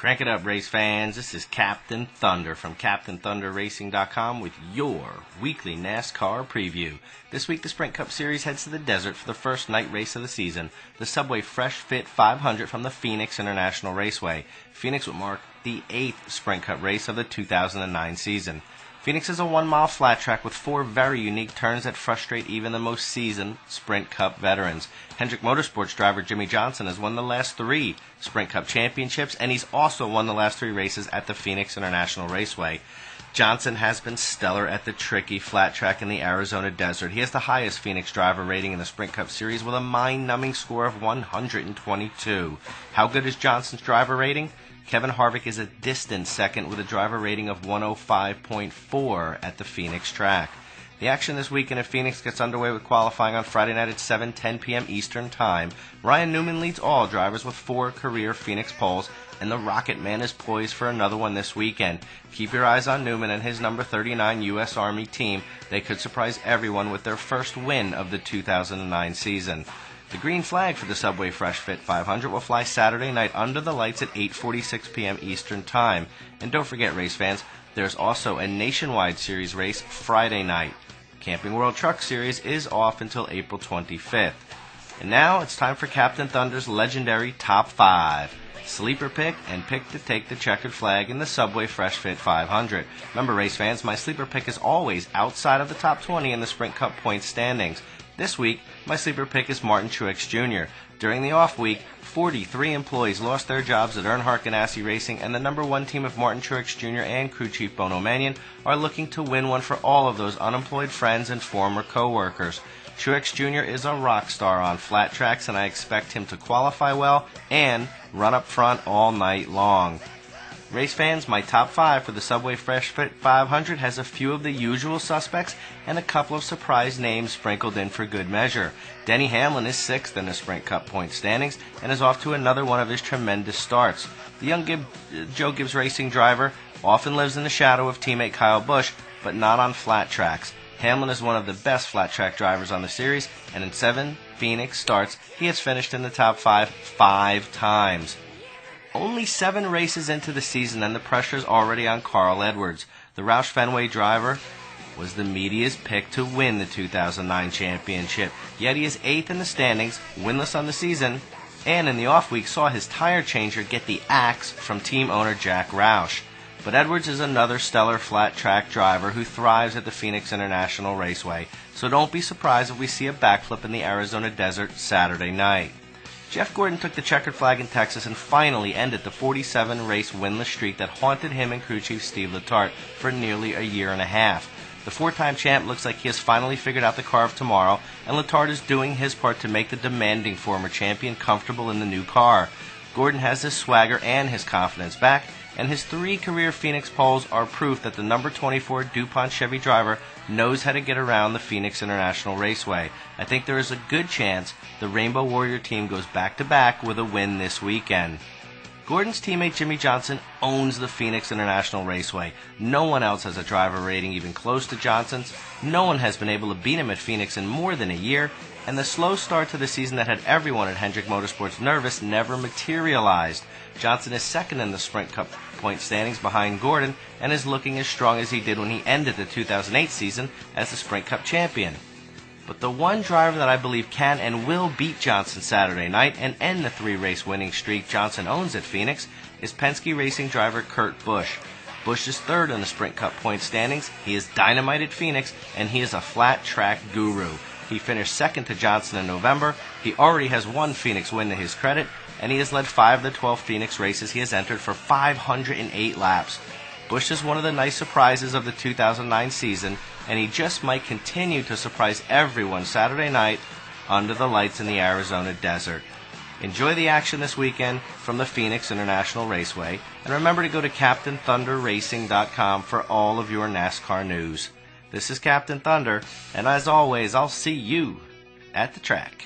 Crank it up, race fans. This is Captain Thunder from CaptainThunderRacing.com with your weekly NASCAR preview. This week, the Sprint Cup Series heads to the desert for the first night race of the season, the Subway Fresh Fit 500 from the Phoenix International Raceway. Phoenix would mark the 8th Sprint Cup race of the 2009 season. Phoenix is a one-mile flat track with 4 very unique turns that frustrate even the most seasoned Sprint Cup veterans. Hendrick Motorsports driver Jimmie Johnson has won the last 3 Sprint Cup championships, and he's also won the last 3 races at the Phoenix International Raceway. Johnson has been stellar at the tricky flat track in the Arizona desert. He has the highest Phoenix driver rating in the Sprint Cup Series with a mind-numbing score of 122. How good is Johnson's driver rating? Kevin Harvick is a distant second with a driver rating of 105.4 at the Phoenix track. The action this weekend at Phoenix gets underway with qualifying on Friday night at 7:10 p.m. Eastern Time. Ryan Newman leads all drivers with 4 career Phoenix poles, and the Rocket Man is poised for another one this weekend. Keep your eyes on Newman and his number 39 U.S. Army team. They could surprise everyone with their first win of the 2009 season. The green flag for the Subway Fresh Fit 500 will fly Saturday night under the lights at 8:46 p.m. Eastern Time. And don't forget, race fans, there's also a nationwide series race Friday night. Camping World Truck Series is off until April 25th. And now it's time for Captain Thunder's legendary Top 5. Sleeper pick and pick to take the checkered flag in the Subway Fresh Fit 500. Remember, race fans, my sleeper pick is always outside of the top 20 in the Sprint Cup points standings. This week, my sleeper pick is Martin Truex Jr. During the off week, 43 employees lost their jobs at Earnhardt Ganassi Racing, and the number 1 team of Martin Truex Jr. and crew chief Bono Mannion are looking to win one for all of those unemployed friends and former co-workers. Truex Jr. is a rock star on flat tracks, and I expect him to qualify well and run up front all night long. Race fans, my top 5 for the Subway Fresh Fit 500 has a few of the usual suspects and a couple of surprise names sprinkled in for good measure. Denny Hamlin is 6th in the Sprint Cup point standings and is off to another one of his tremendous starts. The young Joe Gibbs Racing driver often lives in the shadow of teammate Kyle Busch, but not on flat tracks. Hamlin is one of the best flat track drivers on the series, and in 7 Phoenix starts, he has finished in the top 5 times. Only 7 races into the season and the pressure is already on Carl Edwards. The Roush Fenway driver was the media's pick to win the 2009 championship, yet he is 8th in the standings, winless on the season, and in the off week saw his tire changer get the axe from team owner Jack Roush. But Edwards is another stellar flat track driver who thrives at the Phoenix International Raceway, so don't be surprised if we see a backflip in the Arizona desert Saturday night. Jeff Gordon took the checkered flag in Texas and finally ended the 47-race winless streak that haunted him and crew chief Steve Letarte for nearly a year and a half. The 4-time champ looks like he has finally figured out the car of tomorrow, and Letarte is doing his part to make the demanding former champion comfortable in the new car. Gordon has his swagger and his confidence back, and his 3 career Phoenix poles are proof that the number 24 DuPont Chevy driver knows how to get around the Phoenix International Raceway. I think there is a good chance the Rainbow Warrior team goes back-to-back with a win this weekend. Gordon's teammate Jimmie Johnson owns the Phoenix International Raceway. No one else has a driver rating even close to Johnson's. No one has been able to beat him at Phoenix in more than a year, and the slow start to the season that had everyone at Hendrick Motorsports nervous never materialized. Johnson is 2nd in the Sprint Cup point standings behind Gordon and is looking as strong as he did when he ended the 2008 season as the Sprint Cup champion. But the one driver that I believe can and will beat Johnson Saturday night and end the 3-race winning streak Johnson owns at Phoenix is Penske Racing driver Kurt Busch. Busch is 3rd in the Sprint Cup point standings. He is dynamite at Phoenix, and he is a flat track guru. He finished 2nd to Johnson in November. He already has 1 Phoenix win to his credit, and he has led 5 of the 12 Phoenix races he has entered for 508 laps. Busch is one of the nice surprises of the 2009 season, and he just might continue to surprise everyone Saturday night under the lights in the Arizona desert. Enjoy the action this weekend from the Phoenix International Raceway, and remember to go to CaptainThunderRacing.com for all of your NASCAR news. This is Captain Thunder, and as always, I'll see you at the track.